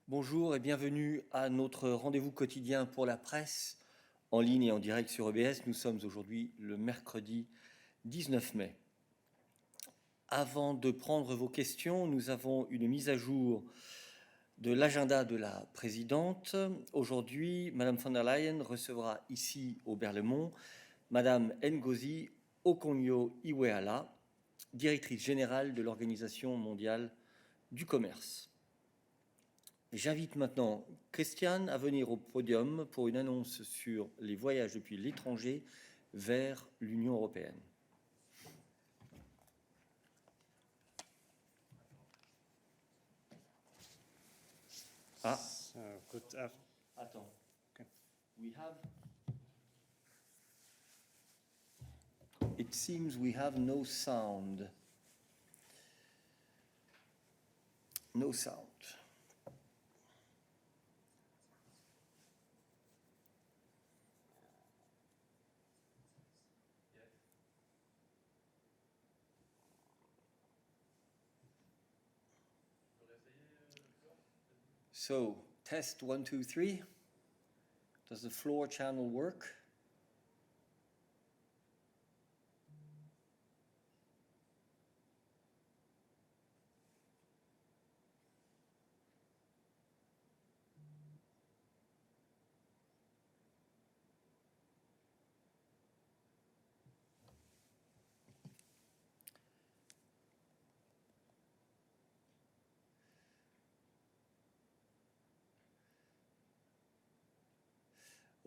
Bonjour et bienvenue à notre rendez-vous quotidien pour la presse en ligne et en direct sur EBS. Nous sommes aujourd'hui le mercredi 19 mai. Avant de prendre vos questions, nous avons une mise à jour de l'agenda de la présidente. Aujourd'hui, Madame von der Leyen recevra ici au Berlaymont Madame Ngozi Okonjo-Iweala, directrice générale de l'Organisation mondiale du commerce. J'invite maintenant Christiane à venir au podium pour une annonce sur les voyages depuis l'étranger vers l'Union européenne. Ah, So, good afternoon. attends. Okay. We have... It seems we have no sound. No sound. So, test 1, 2, 3. Does the floor channel work?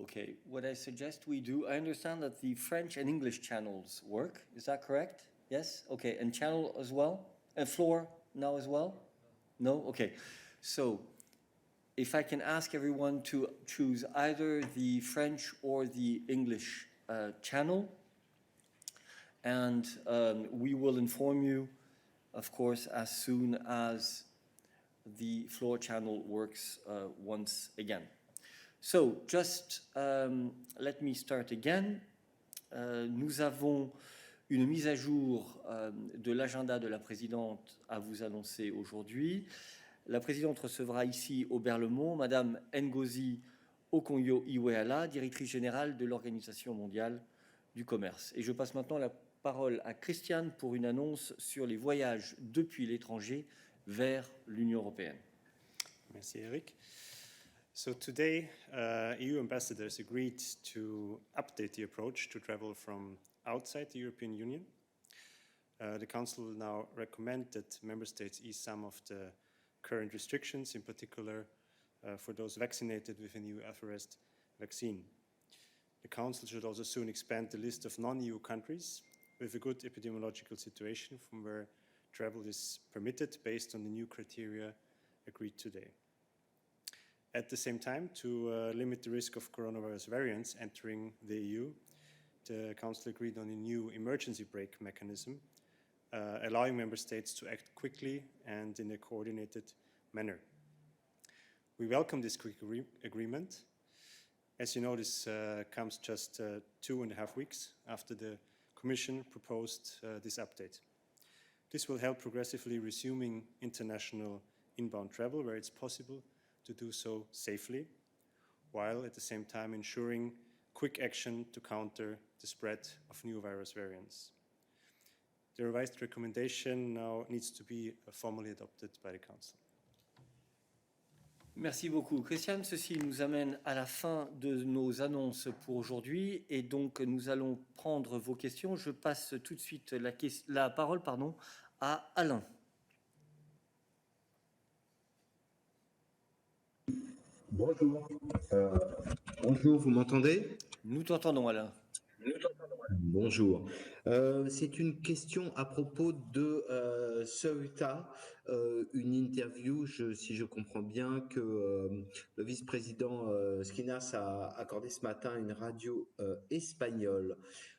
Okay, what I suggest we do, I understand that the French and English channels work. Is that correct? Yes? Okay, and channel as well? And floor now as well? No? Okay. So, if I can ask everyone to choose either the French or the English channel, and we will inform you, of course, as soon as the floor channel works once again. So, just let me start again. Nous avons une mise à jour de l'agenda de la présidente à vous annoncer aujourd'hui. La présidente recevra ici au Berlaymont Madame Ngozi Okonjo-Iweala, directrice générale de l'Organisation mondiale du commerce. Et je passe maintenant la parole à Christiane pour une annonce sur les voyages depuis l'étranger vers l'Union européenne. Merci, Eric. So today, EU ambassadors agreed to update the approach to travel from outside the European Union. The Council will now recommend that Member States ease some of the current restrictions, in particular for those vaccinated with a new Alpharest vaccine. The Council should also soon expand the list of non-EU countries with a good epidemiological situation from where travel is permitted based on the new criteria agreed today. At the same time, to limit the risk of coronavirus variants entering the EU, the Council agreed on a new emergency brake mechanism, allowing Member States to act quickly and in a coordinated manner. We welcome this quick agreement. As you know, this comes just 2.5 weeks after the Commission proposed this update. This will help progressively resuming international inbound travel where it's possible to do so safely, while at the same time ensuring quick action to counter the spread of new virus variants. The revised recommendation now needs to be formally adopted by the Council. Merci beaucoup, Christiane. Ceci nous amène à la fin de nos annonces pour aujourd'hui et donc nous allons prendre vos questions. Je passe tout de suite la parole à Alain. Bonjour. Bonjour, vous m'entendez? Nous t'entendons, Alain. Bonjour. C'est une question à propos de Ceuta, une interview, si je comprends bien, que le vice-président Schinas a accordé ce matin à une radio espagnole.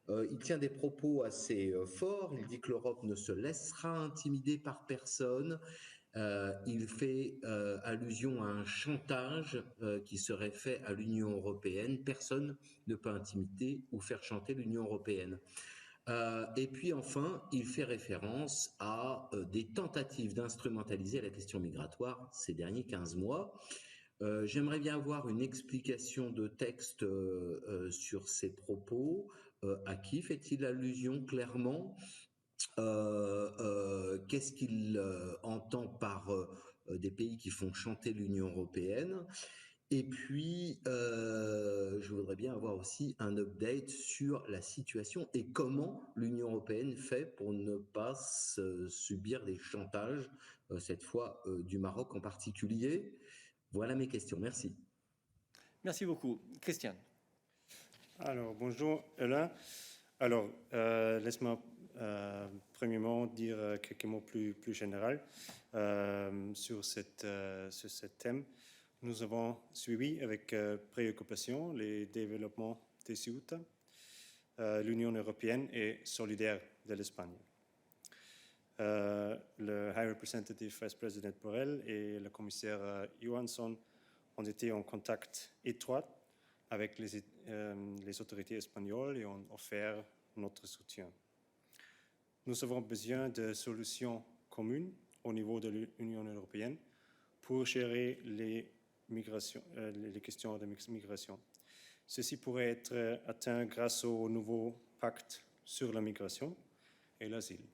Il tient des propos assez forts, il dit que l'Europe ne se laissera intimider par personne. Il fait allusion à un chantage qui serait fait à l'Union européenne. Personne ne peut intimider ou faire chanter l'Union européenne. Et puis enfin, il fait référence à des tentatives d'instrumentaliser la question migratoire ces derniers 15 mois. J'aimerais bien avoir une explication de texte sur ces propos. À qui fait-il allusion clairement? Qu'est-ce qu'il entend par des pays qui font chanter l'Union européenne? Et puis, je voudrais bien avoir aussi un update sur la situation et comment l'Union européenne fait pour ne pas subir des chantages, cette fois du Maroc en particulier. Voilà mes questions. Merci. Merci beaucoup. Christian. Alors, bonjour Alain. Alors, laisse-moi premièrement dire quelques mots plus généraux sur ce thème. Nous avons suivi avec préoccupation les développements des Ceuta. L'Union européenne est solidaire de l'Espagne. Le High Representative Vice President Borrell et le commissaire Johansson ont été en contact étroit avec les autorités espagnoles et ont offert notre soutien. Nous avons besoin de solutions communes au niveau de l'Union européenne pour gérer les questions de migration. Ceci pourrait être atteint grâce au nouveau pacte sur la migration et l'asile.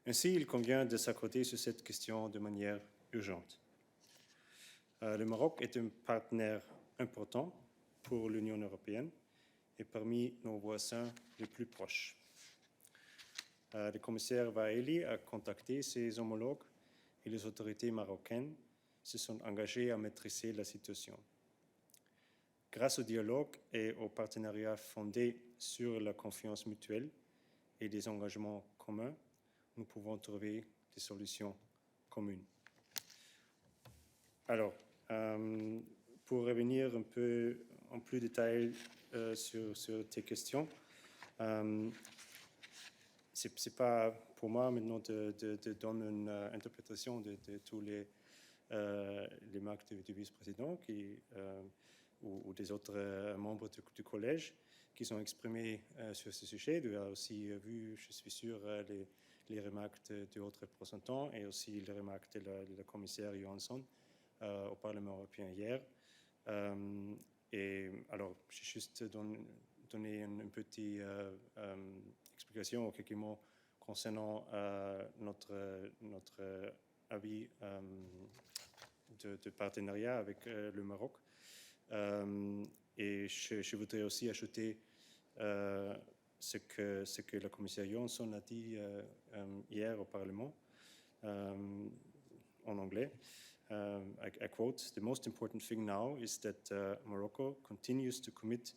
Ainsi, il convient de s'accorder sur cette question de manière urgente. Le Maroc est un partenaire important pour l'Union européenne et parmi nos voisins les plus proches. Le commissaire Vaheli a contacté ses homologues et les autorités marocaines se sont engagés à maîtriser la situation. Grâce au dialogue et au partenariat fondé sur la confiance mutuelle et des engagements communs, nous pouvons trouver des solutions communes. Alors, pour revenir un peu en plus détail sur tes questions, c'est pas pour moi maintenant de donner une interprétation de tous les marques du vice-président ou des autres membres du collège qui sont exprimés sur ce sujet. Tu as aussi vu, je suis sûr, les remarques de autres représentants et aussi les remarques de la commissaire Johansson au Parlement européen hier. Et alors, j'ai juste donné une petite explication ou quelques mots concernant notre avis de partenariat avec le Maroc. Et je voudrais aussi ajouter ce que la commissaire Johansson a dit hier au Parlement en anglais. I quote, "The most important thing now is that Morocco continues to commit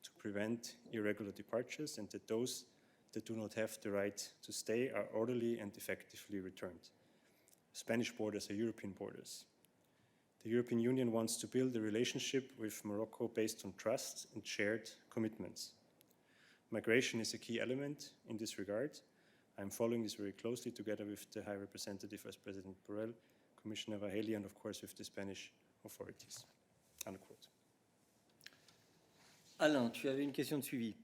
to prevent irregular departures and that those that do not have the right to stay are orderly and effectively returned. Spanish borders are European borders. The European Union wants to build a relationship with Morocco based on trust and shared commitments. Migration is a key element in this regard. I'm following this very closely together with the High Representative Vice President Borrell, Commissioner Vaheli, and of course with the Spanish authorities." Unquote. Alain, tu avais une question de suivi.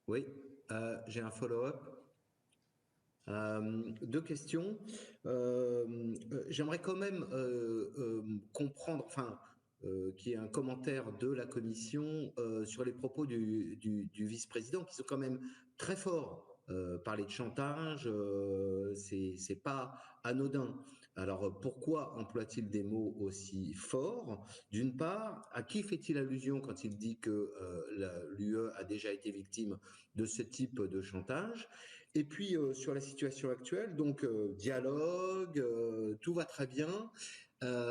Oui, j'ai un follow-up. Deux questions. J'aimerais quand même comprendre, qu'il y ait un commentaire de la Commission sur les propos du vice-président qui sont quand même très forts. Parler de chantage, c'est pas anodin. Alors pourquoi emploie-t-il des mots aussi forts? D'une part, à qui fait-il allusion quand il dit que l'UE a déjà été victime de ce type de chantage? Et puis sur la situation actuelle, donc dialogue, tout va très bien.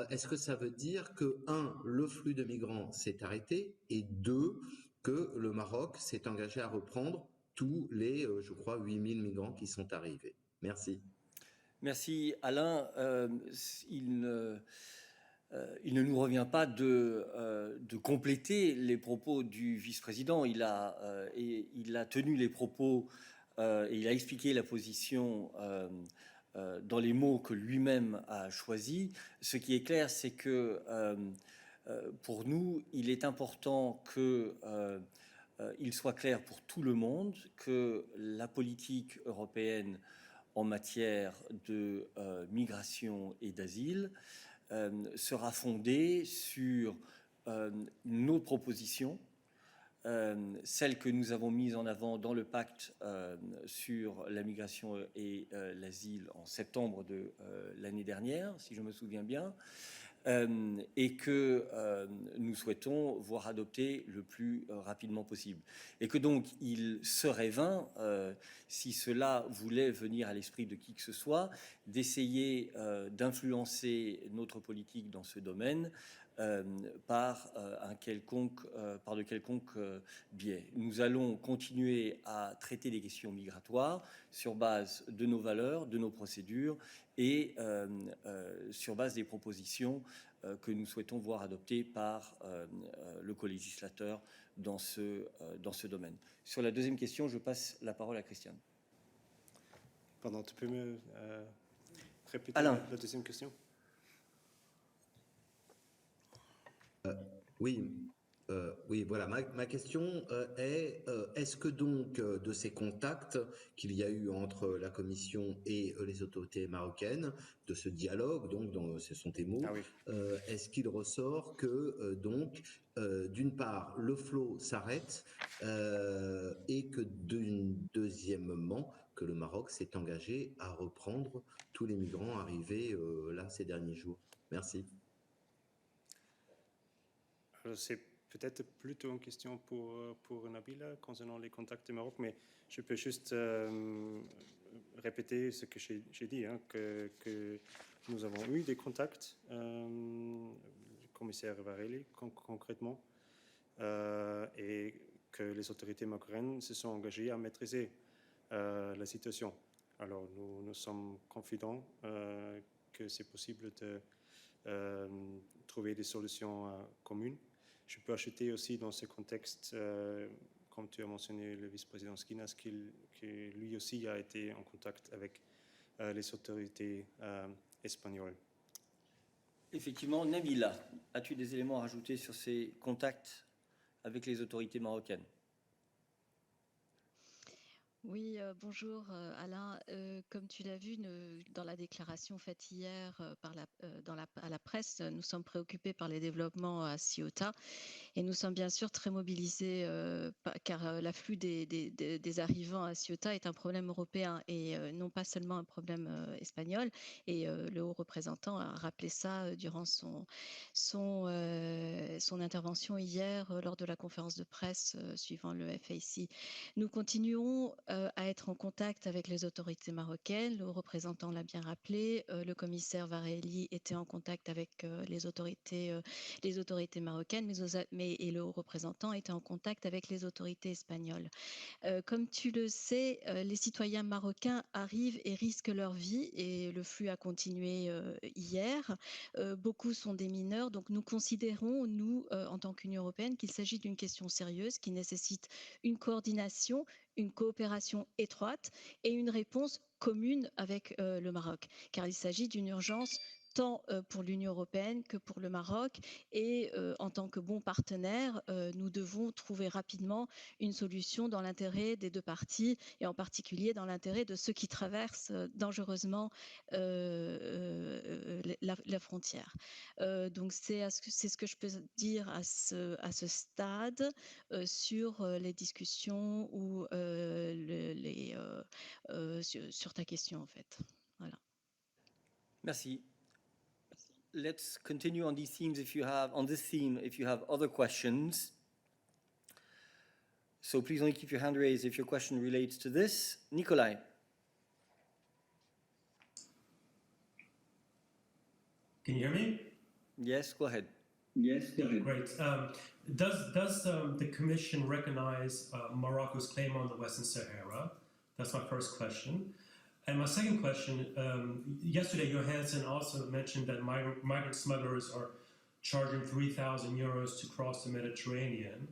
Est-ce que ça veut dire que, un, le flux de migrants s'est arrêté et deux, que le Maroc s'est engagé à reprendre tous les, je crois, 8000 migrants qui sont arrivés? Merci. Merci Alain. Il ne nous revient pas de compléter les propos du vice-président. Il a tenu les propos et il a expliqué la position dans les mots que lui-même a choisis. Ce qui est clair, c'est que pour nous, il est important qu'il soit clair pour tout le monde que la politique européenne en matière de migration et d'asile sera fondée sur nos propositions, celles que nous avons mises en avant dans le pacte sur la migration et l'asile en septembre de l'année dernière, si je me souviens bien, et que nous souhaitons voir adopter le plus rapidement possible. Et que donc il serait vain, si cela voulait venir à l'esprit de qui que ce soit, d'essayer d'influencer notre politique dans ce domaine par de quelconques biais. Nous allons continuer à traiter les questions migratoires sur base de nos valeurs, de nos procédures et sur base des propositions que nous souhaitons voir adoptées par le co-législateur dans ce domaine. Sur la deuxième question, je passe la parole à Christiane. Pardon, tu peux me répéter Alain. la deuxième question? Oui, voilà. Ma question est, est-ce que donc de ces contacts qu'il y a eu entre la Commission et les autorités marocaines, de ce dialogue, donc ce sont tes mots, est-ce qu'il ressort que donc d'une part le flot s'arrête et que deuxièmement que le Maroc s'est engagé à reprendre tous les migrants arrivés là ces derniers jours? Merci. C'est peut-être plutôt une question pour Nabila concernant les contacts du Maroc, mais je peux juste répéter ce que j'ai dit, hein, que nous avons eu des contacts, le commissaire Varhelyi concrètement, et que les autorités marocaines se sont engagées à maîtriser la situation. Alors nous sommes confidents que c'est possible de trouver des solutions communes. Je peux ajouter aussi dans ce contexte, comme tu as mentionné le vice-président Schinas, que lui aussi a été en contact avec les autorités espagnoles. Effectivement, Nabila, as-tu des éléments à rajouter sur ces contacts avec les autorités marocaines? Oui, bonjour Alain. Comme tu l'as vu dans la déclaration faite hier à la presse, nous sommes préoccupés par les développements à Ceuta et nous sommes bien sûr très mobilisés car l'afflux des arrivants à Ceuta est un problème européen et non pas seulement un problème espagnol. Et le haut représentant a rappelé ça durant son intervention hier lors de la conférence de presse suivant le FAC. Nous continuons à être en contact avec les autorités marocaines. Le représentant l'a bien rappelé. Le commissaire Varhelyi était en contact avec les autorités marocaines, et le haut représentant était en contact avec les autorités espagnoles. Comme tu le sais, les citoyens marocains arrivent et risquent leur vie et le flux a continué hier. Beaucoup sont des mineurs, donc nous considérons, nous, en tant qu'Union européenne, qu'il s'agit d'une question sérieuse qui nécessite une coordination, une coopération étroite et une réponse commune avec le Maroc, car il s'agit d'une urgence tant pour l'Union européenne que pour le Maroc. Et en tant que bons partenaires, nous devons trouver rapidement une solution dans l'intérêt des deux parties et en particulier dans l'intérêt de ceux qui traversent dangereusement la frontière. Donc c'est ce que je peux dire à ce stade sur les discussions ou sur ta question en fait. Voilà. Merci. Let's continue on these themes if you have other questions. So please only keep your hand raised if your question relates to this. Nikolai. Can you hear me? Yes, go ahead. Yes, go ahead. Great. Does the Commission recognize Morocco's claim on the Western Sahara? That's my first question. And my second question, yesterday Johansson also mentioned that migrant smugglers are charging 3,000 euros to cross the Mediterranean,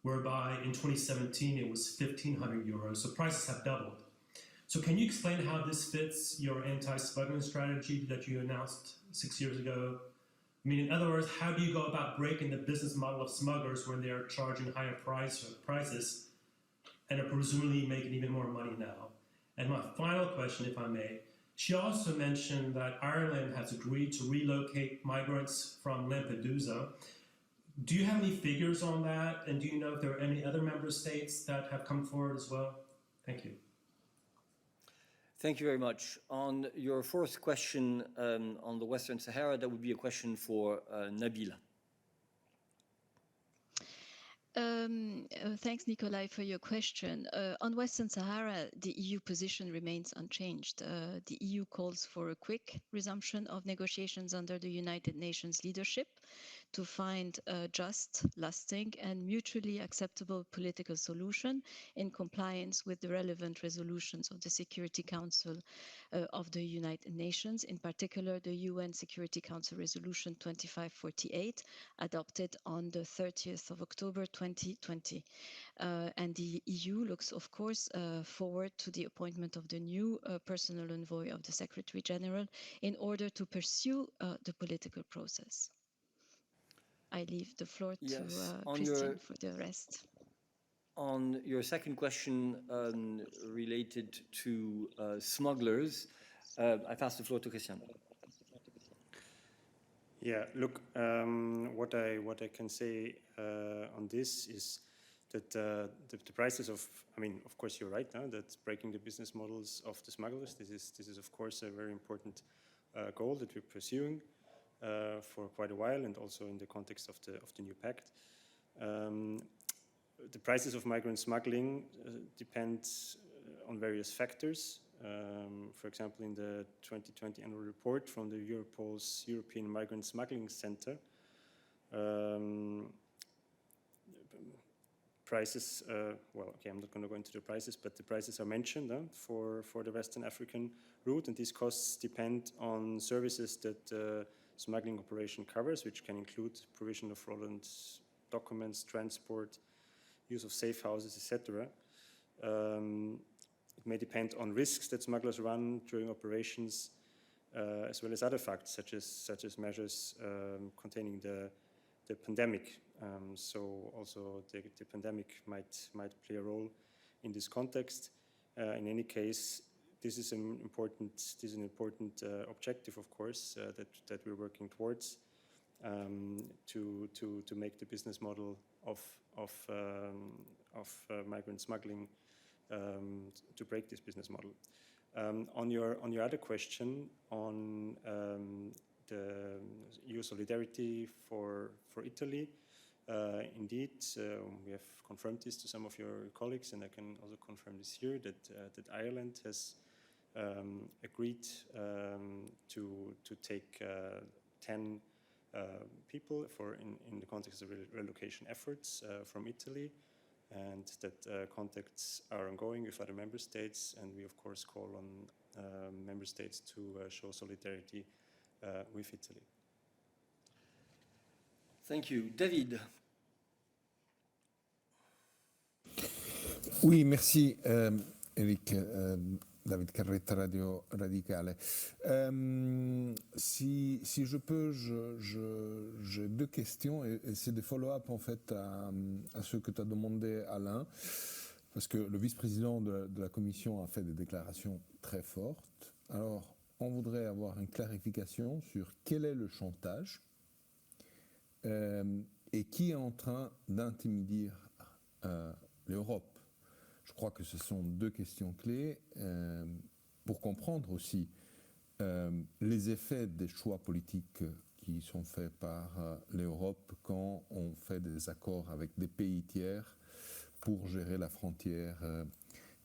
whereby in 2017 it was 1,500 euros, so prices have doubled. So can you explain how this fits your anti-smuggling strategy that you announced 6 years ago? I mean, in other words, how do you go about breaking the business model of smugglers when they are charging higher prices and are presumably making even more money now? And my final question, if I may, she also mentioned that Ireland has agreed to relocate migrants from Lampedusa. Do you have any figures on that? And do you know if there are any other member states that have come forward as well? Thank you. Thank you very much. On your fourth question on the Western Sahara, that would be a question for Nabila. Thanks, Nikolai, for your question. On Western Sahara, the EU position remains unchanged. The EU calls for a quick resumption of negotiations under the United Nations leadership to find a just, lasting, and mutually acceptable political solution in compliance with the relevant resolutions of the Security Council of the United Nations, in particular the UN Security Council Resolution 2548, adopted on the 30th of October 2020. And the EU looks, of course, forward to the appointment of the new personal envoy of the Secretary General in order to pursue the political process. I leave the floor to Christian for the rest. On your second question related to smugglers, I pass the floor to Christian. Yeah, look, what I can say on this is that the prices of, I mean, of course you're right, that breaking the business models of the smugglers, this is of course a very important goal that we're pursuing for quite a while, and also in the context of the new pact. The prices of migrant smuggling depend on various factors. For example, in the 2020 annual report from the Europol's European Migrant Smuggling Center, prices, well, okay, I'm not going to go into the prices, but the prices are mentioned for the Western African route, and these costs depend on services that smuggling operation covers, which can include provision of fraudulent documents, transport, use of safe houses, etc. It may depend on risks that smugglers run during operations, as well as other facts such as measures containing the pandemic. So also the pandemic might play a role in this context. In any case, this is an important objective, of course, that we're working towards to make the business model of migrant smuggling to break this business model. On your other question on the EU solidarity for Italy, indeed, we have confirmed this to some of your colleagues, and I can also confirm this here that Ireland has agreed to take 10 people in the context of relocation efforts from Italy, and that contacts are ongoing with other member states, and we of course call on member states to show solidarity with Italy. Thank you. David. Oui, merci Eric. David Carretta, Radio Radicale. Si je peux, j'ai deux questions, et c'est des follow-up en fait à ce que tu as demandé, Alain, parce que le vice-président de la Commission a fait des déclarations très fortes. Alors, on voudrait avoir une clarification sur quel est le chantage et qui est en train d'intimider l'Europe. Je crois que ce sont deux questions clés pour comprendre aussi les effets des choix politiques qui sont faits par l'Europe quand on fait des accords avec des pays tiers pour gérer la frontière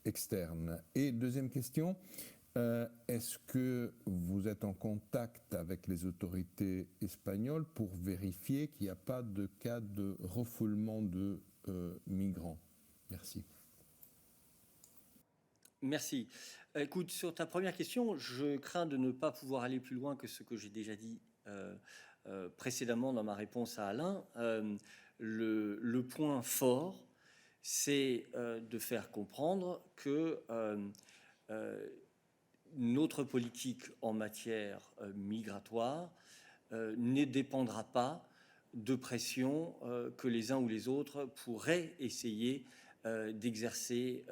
externe. Et deuxième question, est-ce que vous êtes en contact avec les autorités espagnoles pour vérifier qu'il n'y a pas de cas de refoulement de migrants? Merci. Merci. Écoute, sur ta première question, je crains de ne pas pouvoir aller plus loin que ce que j'ai déjà dit précédemment dans ma réponse à Alain. Le point fort, c'est de faire comprendre que notre politique en matière migratoire ne dépendra pas de pression que les uns ou les autres pourraient essayer d'exercer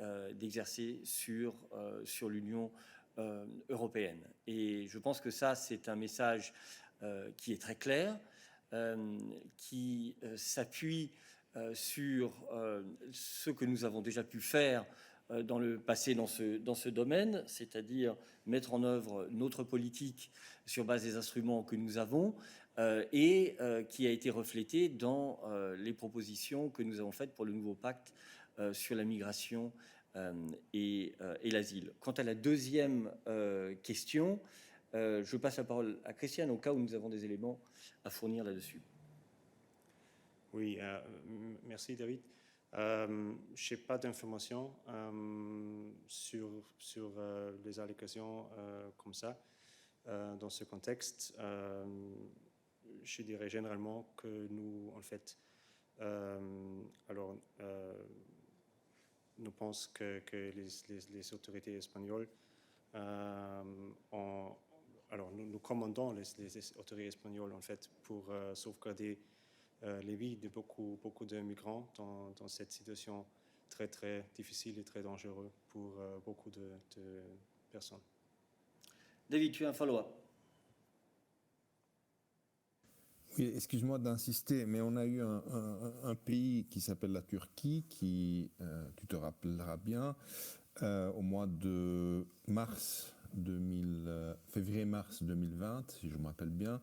sur l'Union européenne. Et je pense que ça, c'est un message qui est très clair, qui s'appuie sur ce que nous avons déjà pu faire dans le passé dans ce domaine, c'est-à-dire mettre en œuvre notre politique sur base des instruments que nous avons et qui a été reflété dans les propositions que nous avons faites pour le nouveau pacte sur la migration et l'asile. Quant à la deuxième question, je passe la parole à Christiane au cas où nous avons des éléments à fournir là-dessus. Oui, merci David. Je n'ai pas d'informations sur les allocations comme ça. Dans ce contexte, je dirais généralement que nous, en fait, nous pensons que les autorités espagnoles nous commandons les autorités espagnoles, en fait, pour sauvegarder les vies de beaucoup de migrants dans cette situation très, très difficile et très dangereuse pour beaucoup de personnes. David, tu as un follow-up? Oui, excuse-moi d'insister, mais on a eu un pays qui s'appelle la Turquie, qui, tu te rappelleras bien, au mois de février-mars 2020, si je me rappelle bien,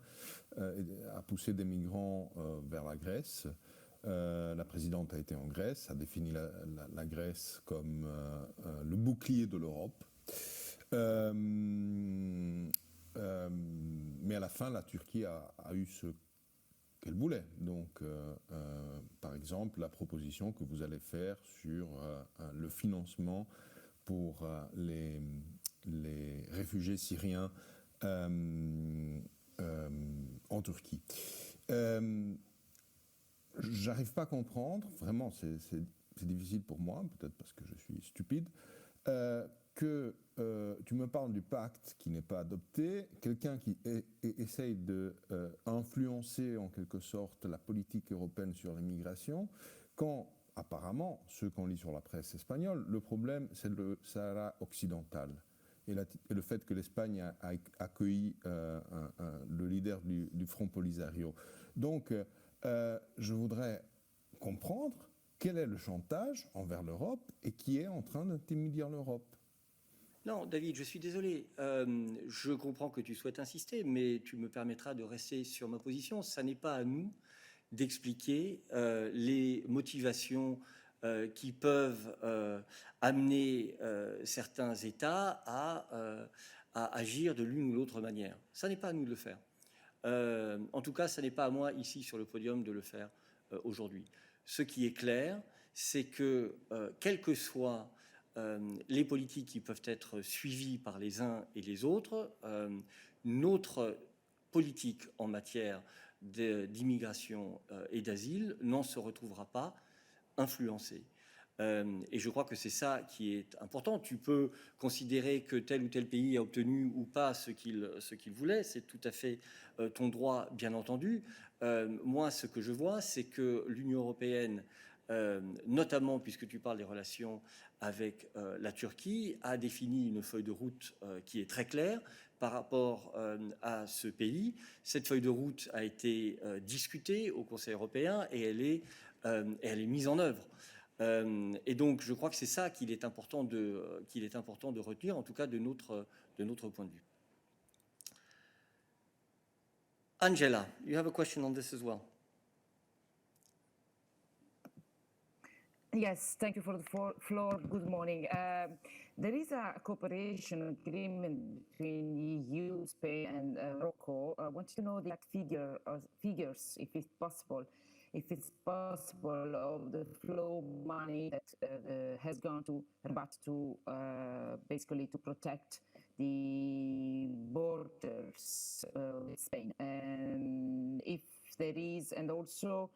a poussé des migrants vers la Grèce. La présidente a été en Grèce, a défini la Grèce comme le bouclier de l'Europe. Mais à la fin, la Turquie a eu ce qu'elle voulait. Donc, par exemple, la proposition que vous allez faire sur le financement pour les réfugiés syriens en Turquie. J'arrive pas à comprendre, vraiment, c'est difficile pour moi, peut-être parce que je suis stupide, que tu me parles du pacte qui n'est pas adopté, quelqu'un qui essaye d'influencer en quelque sorte la politique européenne sur l'immigration, quand apparemment, ce qu'on lit sur la presse espagnole, le problème c'est le Sahara occidental et le fait que l'Espagne a accueilli le leader du Front Polisario. Donc, je voudrais comprendre quel est le chantage envers l'Europe et qui est en train d'intimider l'Europe. Non, David, je suis désolé. Je comprends que tu souhaites insister, mais tu me permettras de rester sur ma position. Ça n'est pas à nous d'expliquer les motivations qui peuvent amener certains États à agir de l'une ou l'autre manière. Ça n'est pas à nous de le faire. En tout cas, ça n'est pas à moi ici sur le podium de le faire aujourd'hui. Ce qui est clair, c'est que quelles que soient les politiques qui peuvent être suivies par les uns et les autres, notre politique en matière d'immigration et d'asile n'en se retrouvera pas influencée. Et je crois que c'est ça qui est important. Tu peux considérer que tel ou tel pays a obtenu ou pas ce qu'il voulait, c'est tout à fait ton droit, bien entendu. Moi, ce que je vois, c'est que l'Union européenne, notamment puisque tu parles des relations avec la Turquie, a défini une feuille de route qui est très claire par rapport à ce pays. Cette feuille de route a été discutée au Conseil européen et elle est mise en œuvre. Et donc, je crois que c'est ça qu'il est important de retenir, en tout cas de notre point de vue. Angela, you have a question on this as well. Yes, thank you for the floor. Good morning. There is a cooperation agreement between EU, Spain, and Morocco. I want to know the figures, if it's possible. If it's possible, of the flow of money that has gone to Rabat to basically to protect the borders with Spain, and if there is, and also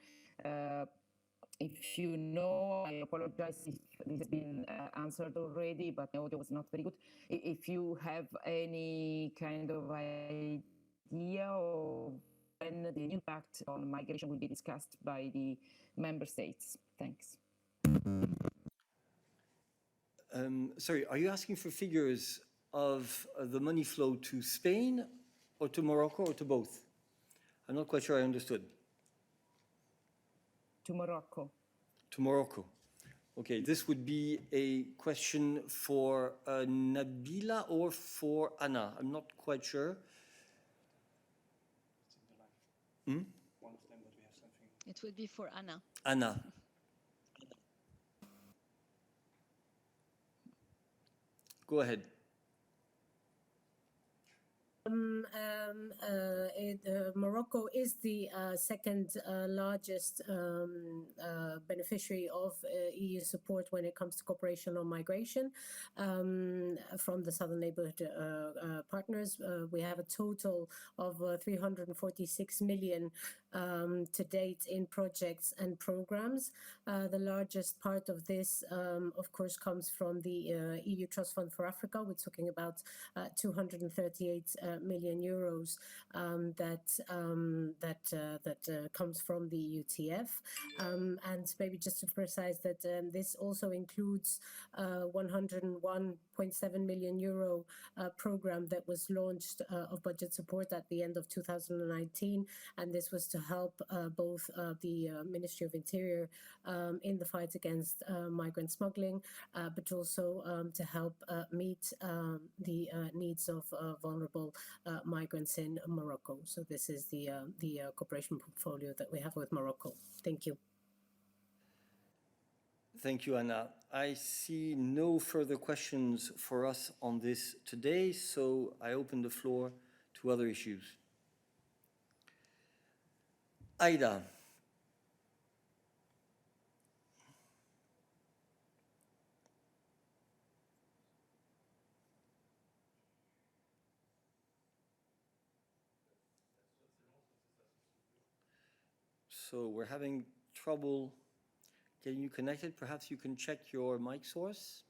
if you know, I apologize if this has been answered already, but the audio was not very good. If you have any kind of idea of when the new pact on migration will be discussed by the member states? Thanks. Sorry, are you asking for figures of the money flow to Spain or to Morocco or to both? I'm not quite sure I understood. To Morocco. To Morocco. Okay, this would be a question for Nabila or for Anna. I'm not quite sure. One of them, but we have something. It would be for Anna. Anna. Go ahead. Morocco is the second largest beneficiary of EU support when it comes to cooperation on migration from the Southern Neighborhood partners. We have a total of 346 million to date in projects and programs. The largest part of this, of course, comes from the EU Trust Fund for Africa. We're talking about 238 million euros that comes from the UTF. And maybe just to precise that this also includes 101.7 million euro program that was launched of budget support at the end of 2019. And this was to help both the Ministry of Interior in the fight against migrant smuggling, but also to help meet the needs of vulnerable migrants in Morocco. So this is the cooperation portfolio that we have with Morocco. Thank you. Thank you, Anna. I see no further questions for us on this today, so I open the floor to other issues. Aida. So we're having trouble getting you connected. Perhaps you can check your mic source.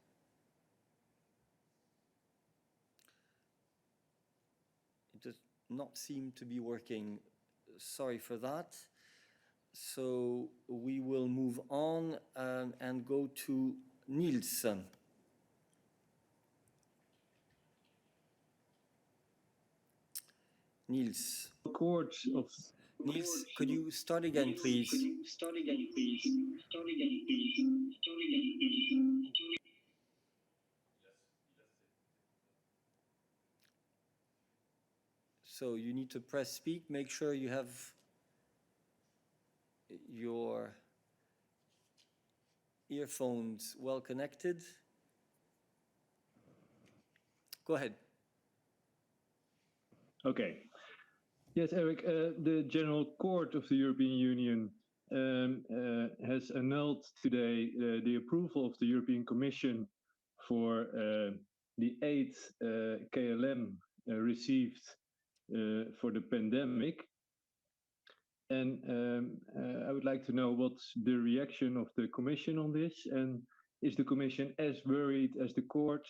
It does not seem to be working. Sorry for that. So we will move on and go to Niels. Niels. Niels, could you start again, please? So you need to press speak. Make sure you have your earphones well connected. Go ahead. Okay. Yes, Eric, the General Court of the European Union has annulled today the approval of the European Commission for the aid KLM received for the pandemic. And I would like to know what's the reaction of the Commission on this, and is the Commission as worried as the court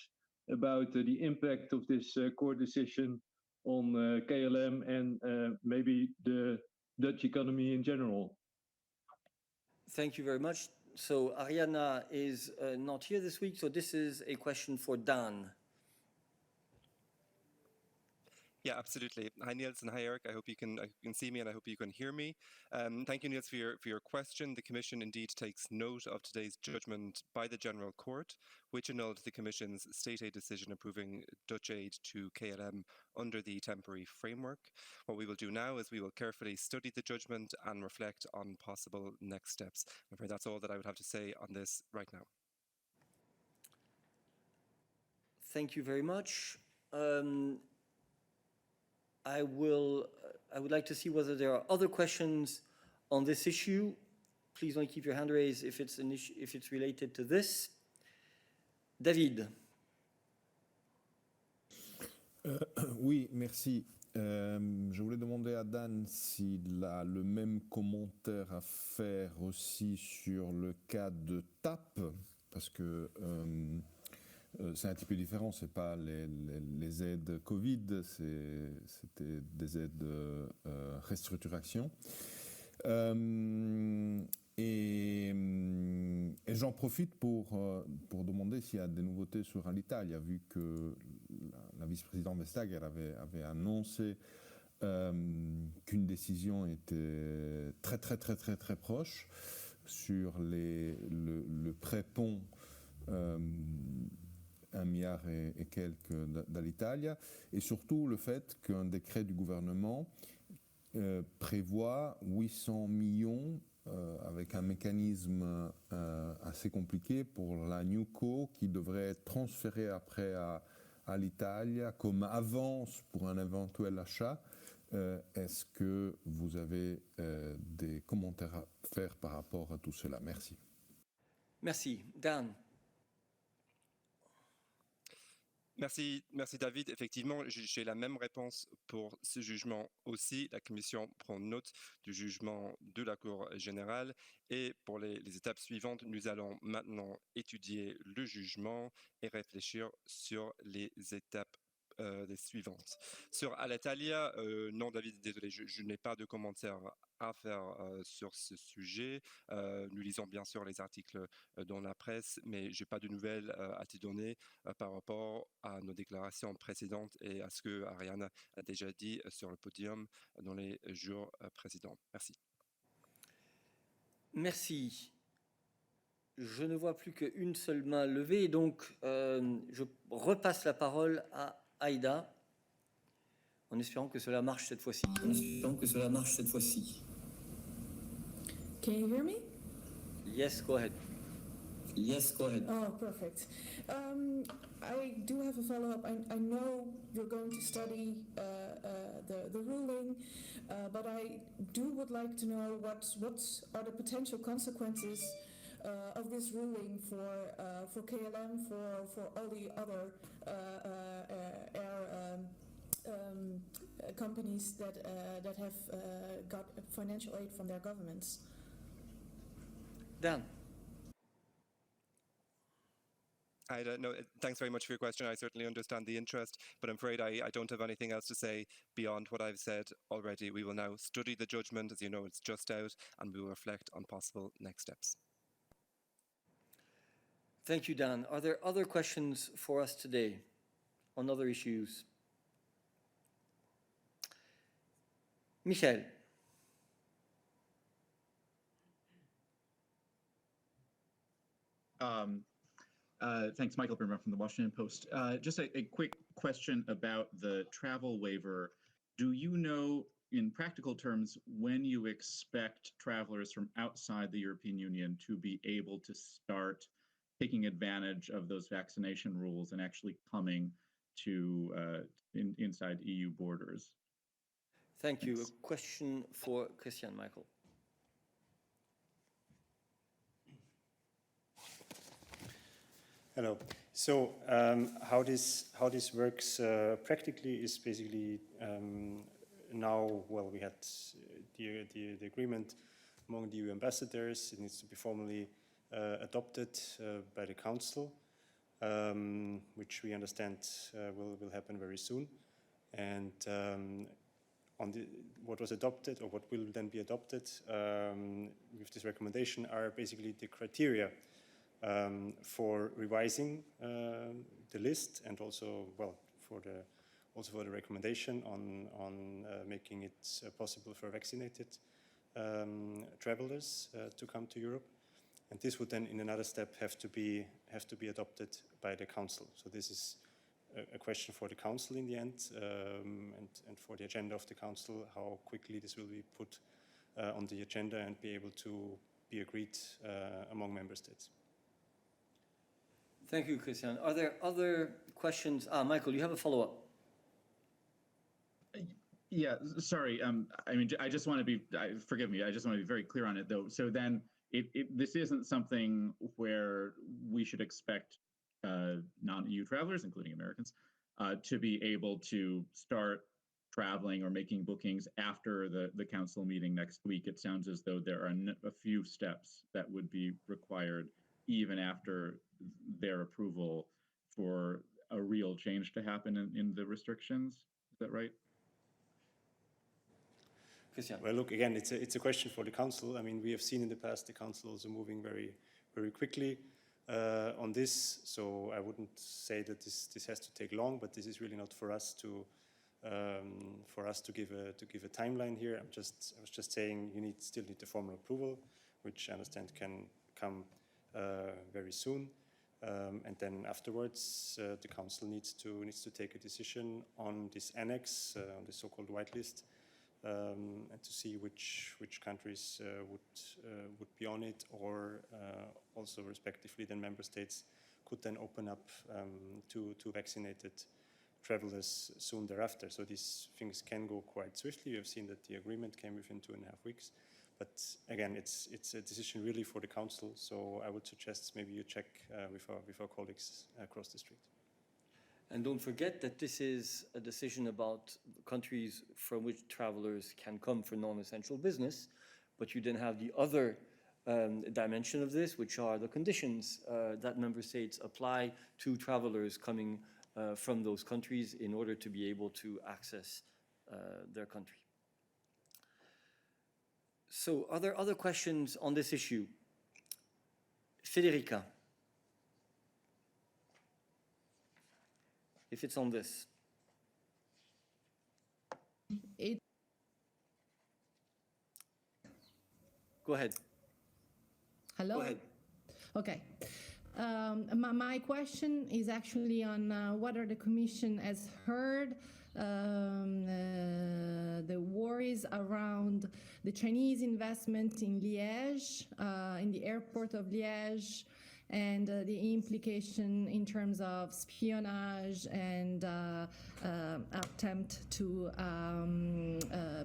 about the impact of this court decision on KLM and maybe the Dutch economy in general? Thank you very much. So Ariana is not here this week, so this is a question for Dan. Yeah, absolutely. Hi, Niels, and hi, Eric. I hope you can see me, and I hope you can hear me. Thank you, Niels, for your question. The Commission indeed takes note of today's judgment by the General Court, which annulled the Commission's state aid decision approving Dutch aid to KLM under the temporary framework. What we will do now is we will carefully study the judgment and reflect on possible next steps. I'm afraid that's all that I would have to say on this right now. Thank you very much. I would like to see whether there are other questions on this issue. Please don't keep your hand raised if it's an issue, if it's related to this. David. Oui, merci. Je voulais demander à Dan s'il a le même commentaire à faire aussi sur le cas de TAP, parce que c'est un petit peu différent, c'est pas les aides Covid, c'était des aides restructuration. Et j'en profite pour demander s'il y a des nouveautés sur Alitalia, vu que la vice-présidente Vestager avait annoncé qu'une décision était très proche sur le pré-pont 1 milliard et quelques d'Alitalia, et surtout le fait qu'un décret du gouvernement prévoit 800 millions avec un mécanisme assez compliqué pour la NewCo qui devrait être transférée après à l'Italia comme avance pour un éventuel achat. Est-ce que vous avez des commentaires à faire par rapport à tout cela? Merci. Merci. Dan. Merci David. Effectivement, j'ai la même réponse pour ce jugement aussi. La Commission prend note du jugement de la Cour générale et pour les étapes suivantes, nous allons maintenant étudier le jugement et réfléchir sur les étapes les suivantes. Sur Alitalia, non David, désolé, je n'ai pas de commentaires à faire sur ce sujet. Nous lisons bien sûr les articles dans la presse, mais je n'ai pas de nouvelles à te donner par rapport à nos déclarations précédentes et à ce que Ariane a déjà dit sur le podium dans les jours précédents. Merci. Merci. Je ne vois plus qu'une seule main levée, donc je repasse la parole à Aïda, en espérant que cela marche cette fois-ci. Can you hear me? Yes, go ahead. Oh, perfect. I do have a follow-up. I know you're going to study the ruling, but I would like to know what are the potential consequences of this ruling for KLM, for all the other air companies that have got financial aid from their governments. Dan. I don't know. Thanks very much for your question. I certainly understand the interest, but I'm afraid I don't have anything else to say beyond what I've said already. We will now study the judgment. As you know, it's just out, and we will reflect on possible next steps. Thank you, Dan. Are there other questions for us today on other issues? Michel. Thanks, Michael Berman from the Washington Post. Just a quick question about the travel waiver. Do you know, in practical terms, when you expect travelers from outside the European Union to be able to start taking advantage of those vaccination rules and actually coming to inside EU borders? Thank you. A question for Christian, Michael. Hello. So how this works practically is basically now, well, we had the agreement among the EU ambassadors. It needs to be formally adopted by the Council, which we understand will happen very soon. And what was adopted, or what will then be adopted with this recommendation, are basically the criteria for revising the list, and also, well, for the recommendation on making it possible for vaccinated travelers to come to Europe. And this would then, in another step, have to be adopted by the Council. So this is a question for the Council in the end, and for the agenda of the Council, how quickly this will be put on the agenda and be able to be agreed among member states. Thank you, Christian. Are there other questions? Michael, you have a follow-up. Yeah, sorry. I mean, I just want to be, forgive me, I just want to be very clear on it, though. So then this isn't something where we should expect non-EU travelers, including Americans, to be able to start traveling or making bookings after the Council meeting next week. It sounds as though there are a few steps that would be required even after their approval for a real change to happen in the restrictions. Is that right? Christian. Well, look, again, it's a question for the council. I mean, we have seen in the past the council also moving very, very quickly on this. So I wouldn't say that this has to take long, but this is really not for us to give a timeline here. I was just saying still need the formal approval, which I understand can come very soon. And then afterwards, the council needs to take a decision on this annex, on the so-called whitelist, and to see which countries would be on it, or also respectively, then member states could then open up to vaccinated travelers soon thereafter. So these things can go quite swiftly. We have seen that the agreement came within 2.5 weeks. But again, it's a decision really for the council. So I would suggest maybe you check with our colleagues across the street. And don't forget that this is a decision about countries from which travelers can come for non-essential business, but you then have the other dimension of this, which are the conditions that member states apply to travelers coming from those countries in order to be able to access their country. So are there other questions on this issue? Federica, if it's on this. Go ahead. Hello? Go ahead. Okay. My question is actually on whether the Commission has heard the worries around the Chinese investment in Liège, in the airport of Liège, and the implication in terms of espionage and attempt to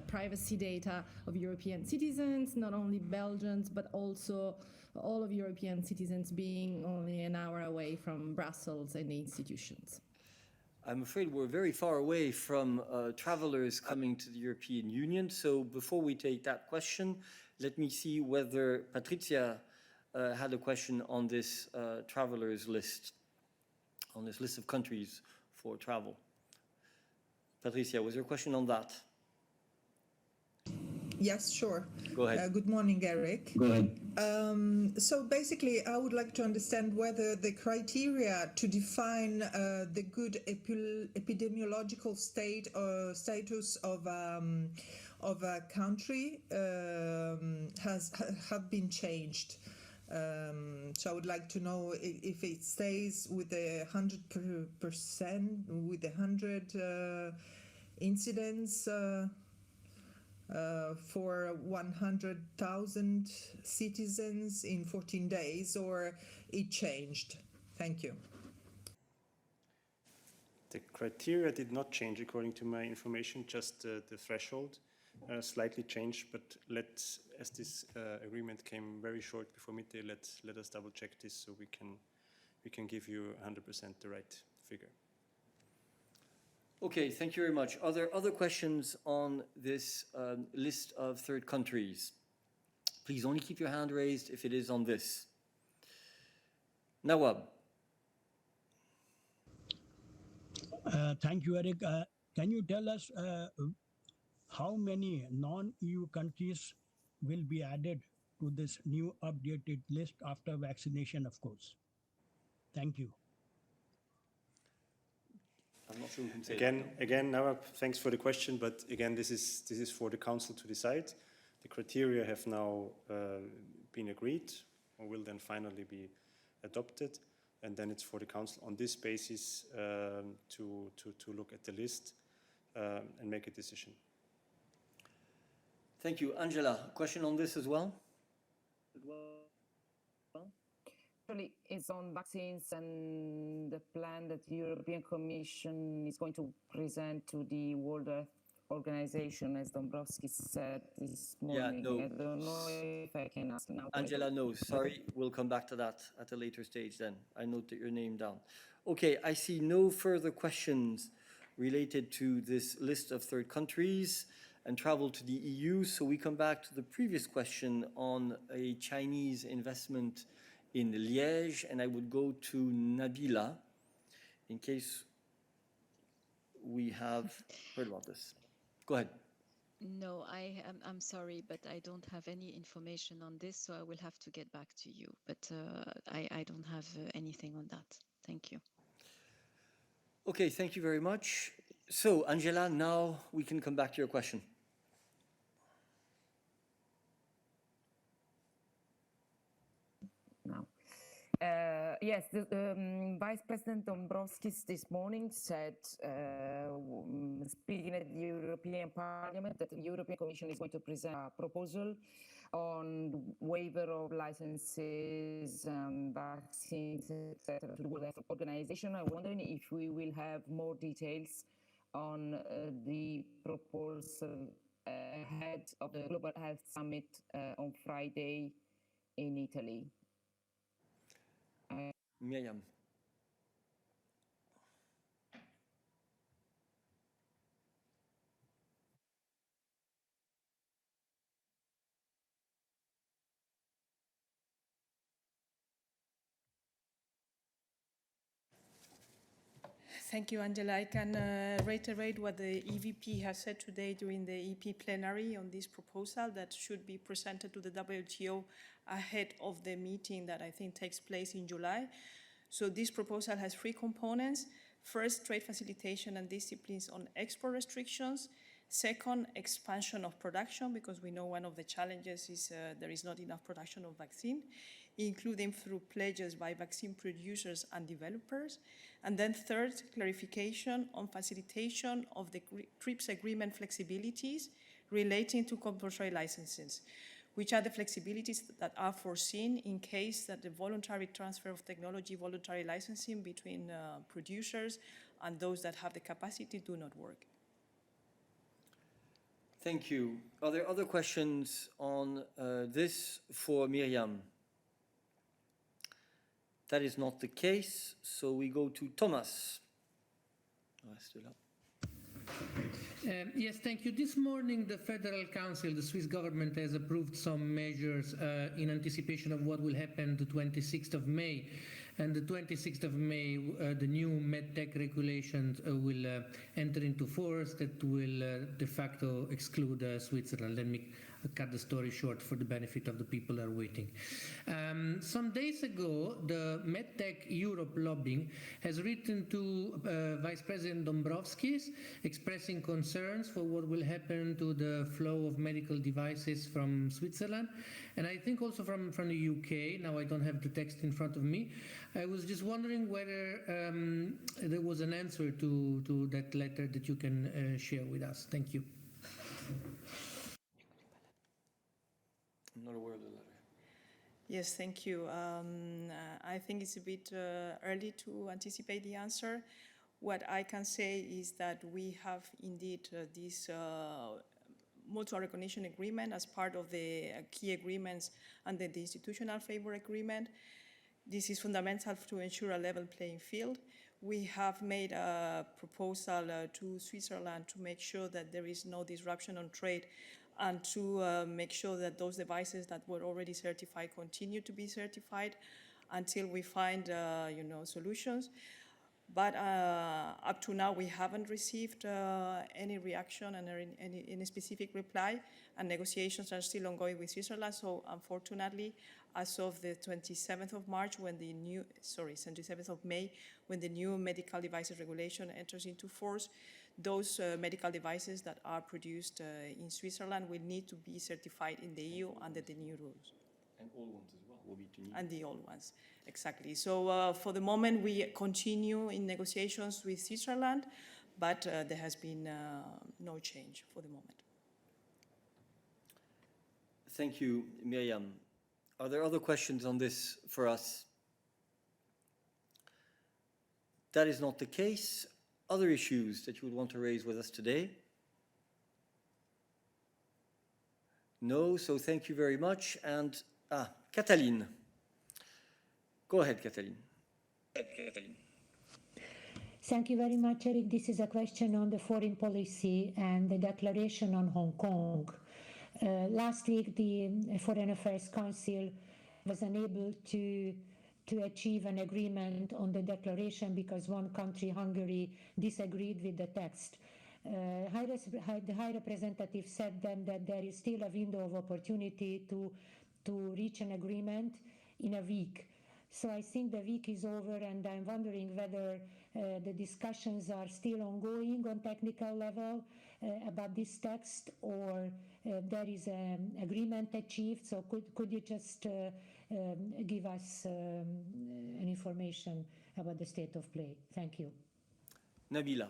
privacy data of European citizens, not only Belgians, but also all of European citizens being only an hour away from Brussels and the institutions. I'm afraid we're very far away from travelers coming to the European Union. So before we take that question, let me see whether Patricia had a question on this travelers list, on this list of countries for travel. Patricia, was there a question on that? Yes, sure. Go ahead. Good morning, Eric. Go ahead. So basically, I would like to understand whether the criteria to define the good epidemiological state or status of a country have been changed. So I would like to know if it stays with 100%, with 100 incidents for 100,000 citizens in 14 days, or it changed. Thank you. The criteria did not change according to my information, just the threshold slightly changed, but as this agreement came very short before midday, let us double check this so we can give you 100% the right figure. Okay, thank you very much. Are there other questions on this list of third countries? Please only keep your hand raised if it is on this. Nawab. Thank you, Eric. Can you tell us how many non-EU countries will be added to this new updated list after vaccination, of course? Thank you. I'm not sure who can say again, Nawab, thanks for the question, but again, this is for the council to decide. The criteria have now been agreed, or will then finally be adopted, and then it's for the council on this basis to look at the list and make a decision. Thank you. Angela, question on this as well? Actually, it's on vaccines and the plan that the European Commission is going to present to the World Health Organization, as Dombrovskis said this morning. Yeah, no. I don't know if I can ask now. Angela, no, sorry. We'll come back to that at a later stage then. I noted your name down. Okay, I see no further questions related to this list of third countries and travel to the EU. So we come back to the previous question on a Chinese investment in Liège, and I would go to Nabila. in case we have heard about this. Go ahead. No, I'm sorry, but I don't have any information on this, so I will have to get back to you. But I don't have anything on that. Thank you. Okay, thank you very much. So, Angela, now we can come back to your question. No. Yes, Vice President Dombrovskis this morning said, speaking at the European Parliament, that the European Commission is going to present a proposal on waiver of licenses, vaccines, etc. to the World Health Organization. I'm wondering if we will have more details on the proposal ahead of the Global Health Summit on Friday in Italy. Miriam. Thank you, Angela. I can reiterate what the EVP has said today during the EP plenary on this proposal that should be presented to the WTO ahead of the meeting that I think takes place in July. So this proposal has three components. First, trade facilitation and disciplines on export restrictions. Second, expansion of production, because we know one of the challenges is there is not enough production of vaccine, including through pledges by vaccine producers and developers. And then third, clarification on facilitation of the TRIPS agreement flexibilities relating to compulsory licenses, which are the flexibilities that are foreseen in case that the voluntary transfer of technology, voluntary licensing between producers and those that have the capacity do not work. Thank you. Are there other questions on this for Miriam? That is not the case, so we go to Thomas. Yes, thank you. This morning, the Federal Council, the Swiss government, has approved some measures in anticipation of what will happen the 26th of May. And the 26th of May, the new MedTech regulations will enter into force that will de facto exclude Switzerland. Let me cut the story short for the benefit of the people who are waiting. Some days ago, the MedTech Europe lobbying has written to Vice President Dombrovskis expressing concerns for what will happen to the flow of medical devices from Switzerland, and I think also from the UK. Now I don't have the text in front of me. I was just wondering whether there was an answer to that letter that you can share with us. Thank you. I'm not aware of the letter. Yes, thank you. I think it's a bit early to anticipate the answer. What I can say is that we have indeed this mutual recognition agreement as part of the key agreements under the institutional favor agreement. This is fundamental to ensure a level playing field. We have made a proposal to Switzerland to make sure that there is no disruption on trade and to make sure that those devices that were already certified continue to be certified until we find solutions. But up to now, we haven't received any reaction and any specific reply, and negotiations are still ongoing with Switzerland. So unfortunately, as of the 27th of March, 27th of May, when the new medical devices regulation enters into force, those medical devices that are produced in Switzerland will need to be certified in the EU under the new rules. And all ones as well will be to need. And the old ones, exactly. So for the moment, we continue in negotiations with Switzerland, but there has been no change for the moment. Thank you, Miriam. Are there other questions on this for us? That is not the case. Other issues that you would want to raise with us today? No, so thank you very much. And Katalin. Go ahead, Katalin. Thank you very much, Eric. This is a question on the foreign policy and the declaration on Hong Kong. Last week, the Foreign Affairs Council was unable to to achieve an agreement on the declaration because one country, Hungary, disagreed with the text. The High Representative said then that there is still a window of opportunity to reach an agreement in a week. So I think the week is over, and I'm wondering whether the discussions are still ongoing on technical level about this text, or there is an agreement achieved. So could you just give us an information about the state of play? Thank you. Nabila.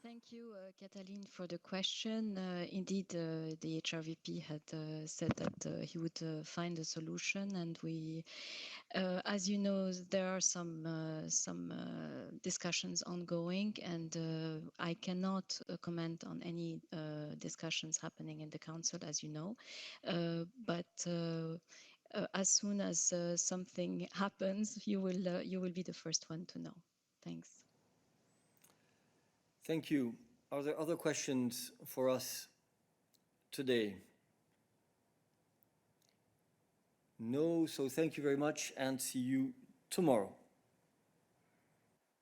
Thank you, Katalin, for the question. Indeed, the HRVP had said that he would find a solution, and we, as you know, there are some discussions ongoing, and I cannot comment on any discussions happening in the Council, as you know, but as soon as something happens, you will be the first one to know. Thanks. Thank you. Are there other questions for us today? No, so thank you very much and see you tomorrow.